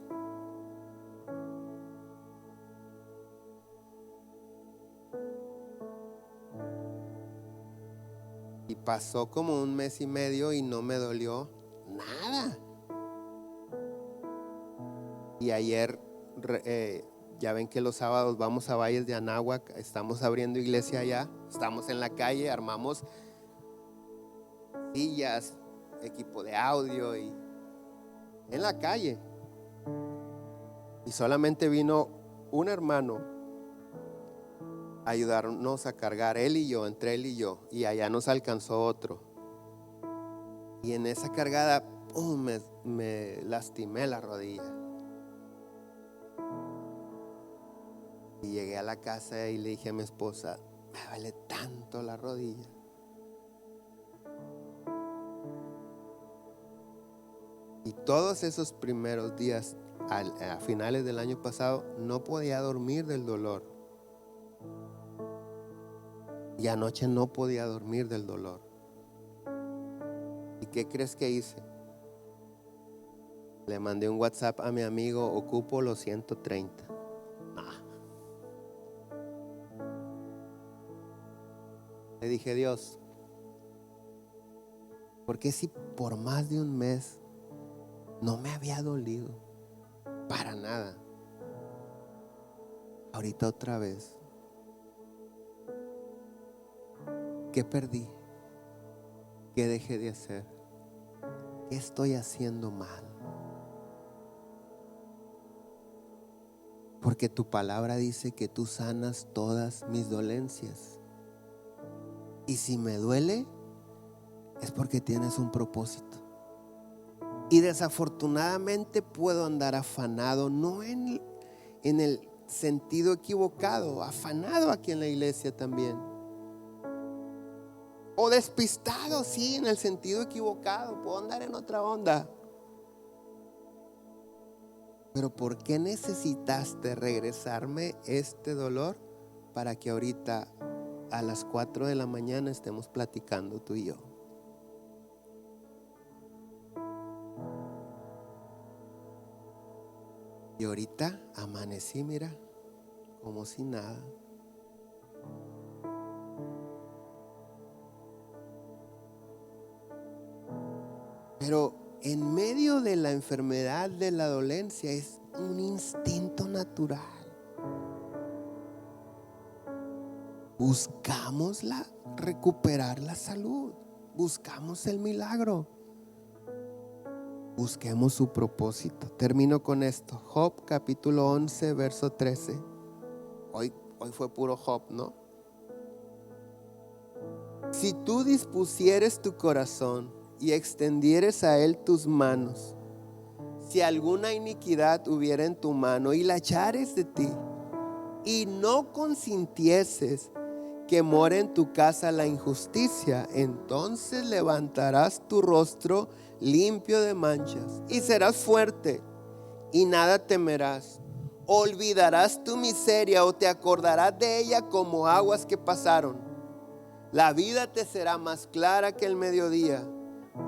Y pasó como 1 mes y medio y no me dolió nada. Y ayer, ya ven que los sábados vamos a Valles de Anáhuac, estamos abriendo iglesia allá, estamos en la calle, armamos sillas, equipo de audio y en la calle. Y solamente vino un hermano a ayudarnos a cargar, él y yo, entre él y yo. Y allá nos alcanzó otro. Y en esa cargada, ¡pum!, me lastimé la rodilla. Y llegué a la casa y le dije a mi esposa, me duele tanto la rodilla. Y todos esos primeros días, a finales del año pasado, no podía dormir del dolor. Y anoche no podía dormir del dolor. ¿Y qué crees que hice? Le mandé un WhatsApp a mi amigo, ocupo los 130. Le dije, Dios, ¿por qué si por más de un mes no me había dolido? Para nada. Ahorita otra vez. ¿Qué perdí? ¿Qué dejé de hacer? ¿Qué estoy haciendo mal? Porque tu palabra dice que tú sanas todas mis dolencias. Y si me duele, es porque tienes un propósito. Y desafortunadamente puedo andar afanado, no en el sentido equivocado, afanado aquí en la iglesia también. O despistado, sí, en el sentido equivocado, puedo andar en otra onda. Pero ¿por qué necesitaste regresarme este dolor para que ahorita a las 4 de la mañana estemos platicando tú y yo? Y ahorita amanecí, mira, como si nada. Pero en medio de la enfermedad, de la dolencia, es un instinto natural. Buscamos recuperar la salud, buscamos el milagro, busquemos su propósito. Termino con esto. Job capítulo 11 verso 13. Hoy fue puro Job, ¿no? Si tú dispusieres tu corazón y extendieres a él tus manos, si alguna iniquidad hubiera en tu mano y la echares de ti, y no consintieses que more en tu casa la injusticia, entonces levantarás tu rostro limpio de manchas y serás fuerte y nada temerás. Olvidarás tu miseria o te acordarás de ella como aguas que pasaron. La vida te será más clara que el mediodía,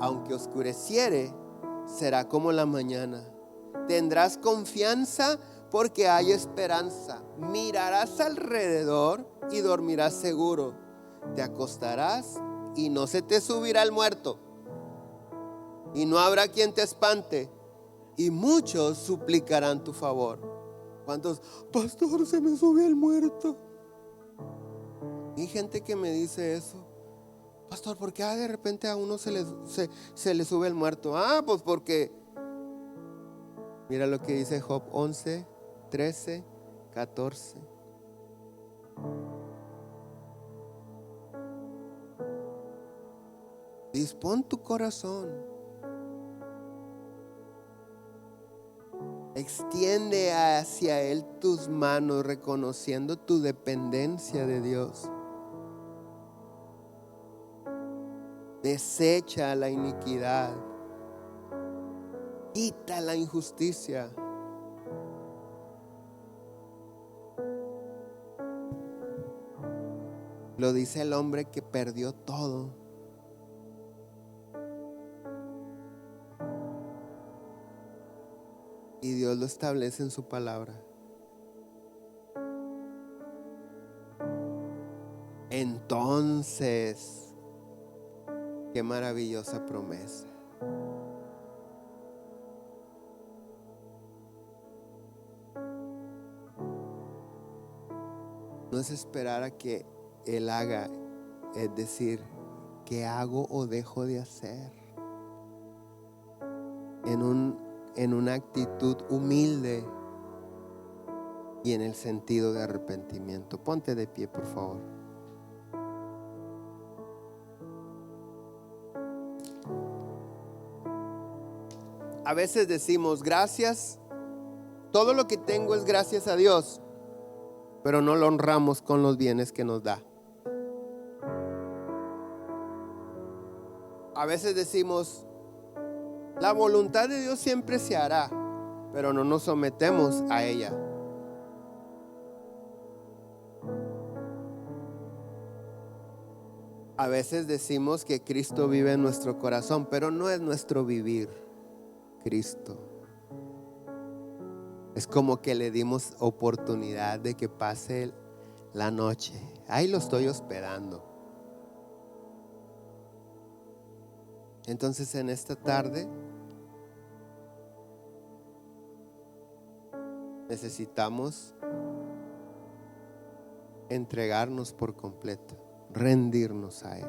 aunque oscureciere, será como la mañana. Tendrás confianza porque hay esperanza. Mirarás alrededor y dormirás seguro. Te acostarás y no se te subirá el muerto, y no habrá quien te espante, y muchos suplicarán tu favor. ¿Cuántos? Pastor, se me subió el muerto. Hay gente que me dice eso. Pastor, ¿por qué de repente a uno se le sube el muerto? Pues porque mira lo que dice Job 11, 13, 14. Dispón tu corazón. Extiende hacia él tus manos, reconociendo tu dependencia de Dios. Desecha la iniquidad. Quita la injusticia. Lo dice el hombre que perdió todo. Y Dios lo establece en su palabra. Entonces, qué maravillosa promesa. No es esperar a que Él haga, es decir, ¿qué hago o dejo de hacer? en una actitud humilde y en el sentido de arrepentimiento. Ponte de pie, por favor. A veces decimos gracias, todo lo que tengo es gracias a Dios, pero no lo honramos con los bienes que nos da. A veces decimos, la voluntad de Dios siempre se hará, pero no nos sometemos a ella. A veces decimos que Cristo vive en nuestro corazón, pero no es nuestro vivir Cristo. Es como que le dimos oportunidad de que pase la noche. Ahí lo estoy hospedando. Entonces en esta tarde necesitamos entregarnos por completo, rendirnos a Él.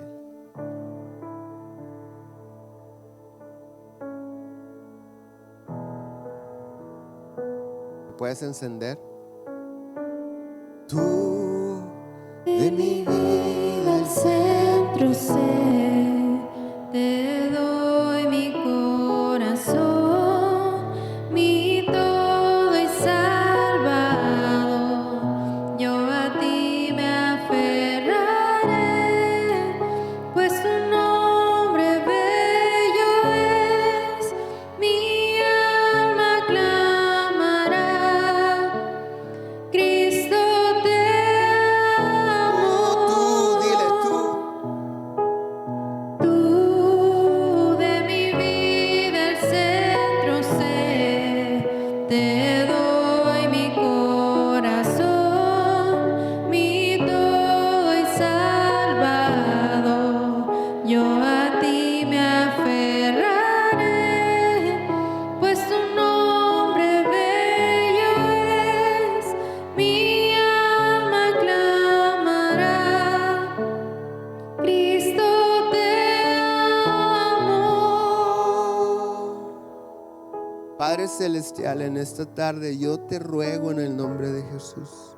¿Puedes encender? Tú de mi vida el centro sé, te doy mi corazón, mi todo y salvador. Yo a ti me aferraré, pues tu nombre bello es, mi alma clamará. Cristo te amo. Tú, dile tú. Tú de mi vida el centro sé, te doy mi corazón, mi todo y salvador. Yo a ti me aferraré, pues tu nombre bello es, mi alma clamará. Cristo te amo. Padre Celestial, en esta tarde yo te ruego en el nombre de Jesús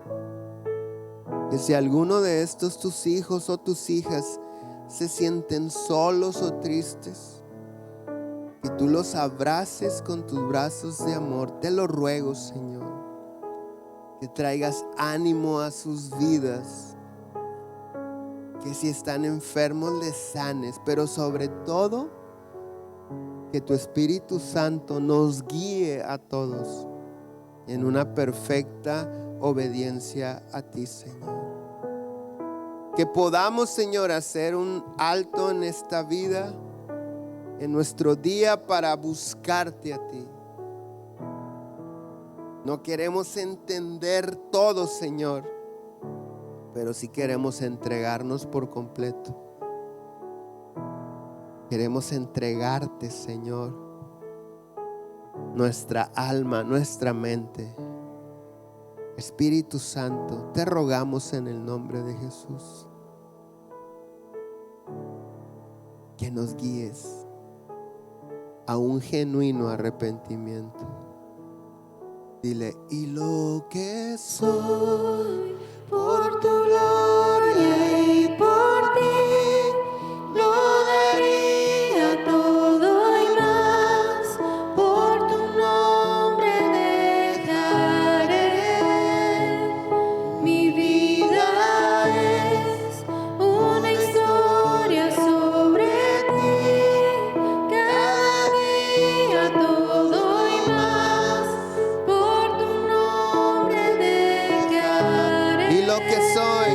que si alguno de estos tus hijos o tus hijas se sienten solos o tristes, que tú los abraces con tus brazos de amor. Te lo ruego, Señor, que traigas ánimo a sus vidas, que si están enfermos les sanes, pero sobre todo que tu Espíritu Santo nos guíe a todos en una perfecta obediencia a ti, Señor. Que podamos, Señor, hacer un alto en esta vida, en nuestro día, para buscarte a ti. No queremos entender todo, Señor, pero sí queremos entregarnos por completo. Queremos entregarte, Señor, nuestra alma, nuestra mente. Espíritu Santo, te rogamos en el nombre de Jesús que nos guíes a un genuino arrepentimiento. Dile, y lo que soy Por tu gloria y por ti, lo daría todo y más. Por tu nombre dejaré. Mi vida es una historia sobre ti. Cada día todo y más. Por tu nombre dejaré. y lo que soy.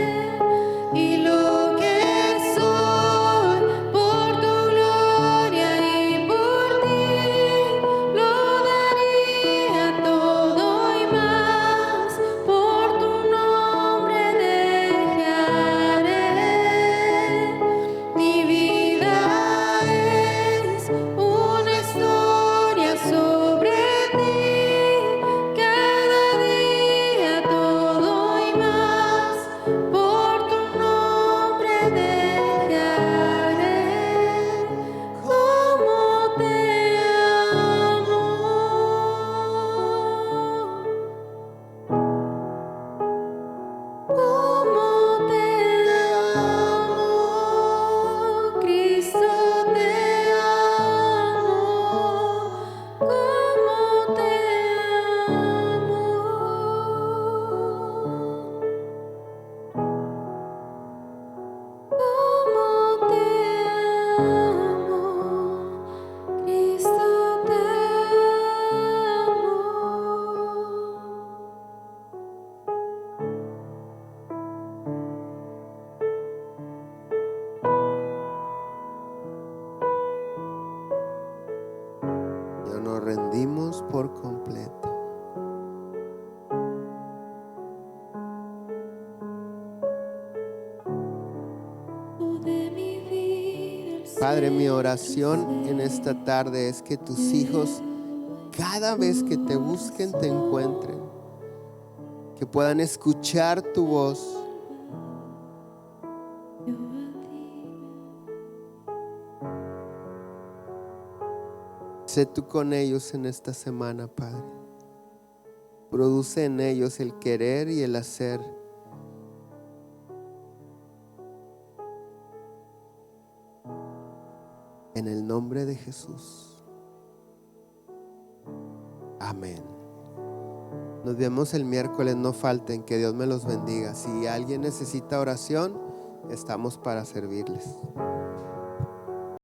por completo. De mi vida el Padre, mi centro oración en esta tarde es que tus hijos, cada vez que te busquen, te encuentren, que puedan escuchar tu voz. yo a ti. Sé tú con ellos en esta semana, Padre. Produce en ellos el querer y el hacer. En el nombre de Jesús. Amén. Nos vemos el miércoles, no falten, que Dios me los bendiga. Si alguien necesita oración, estamos para servirles.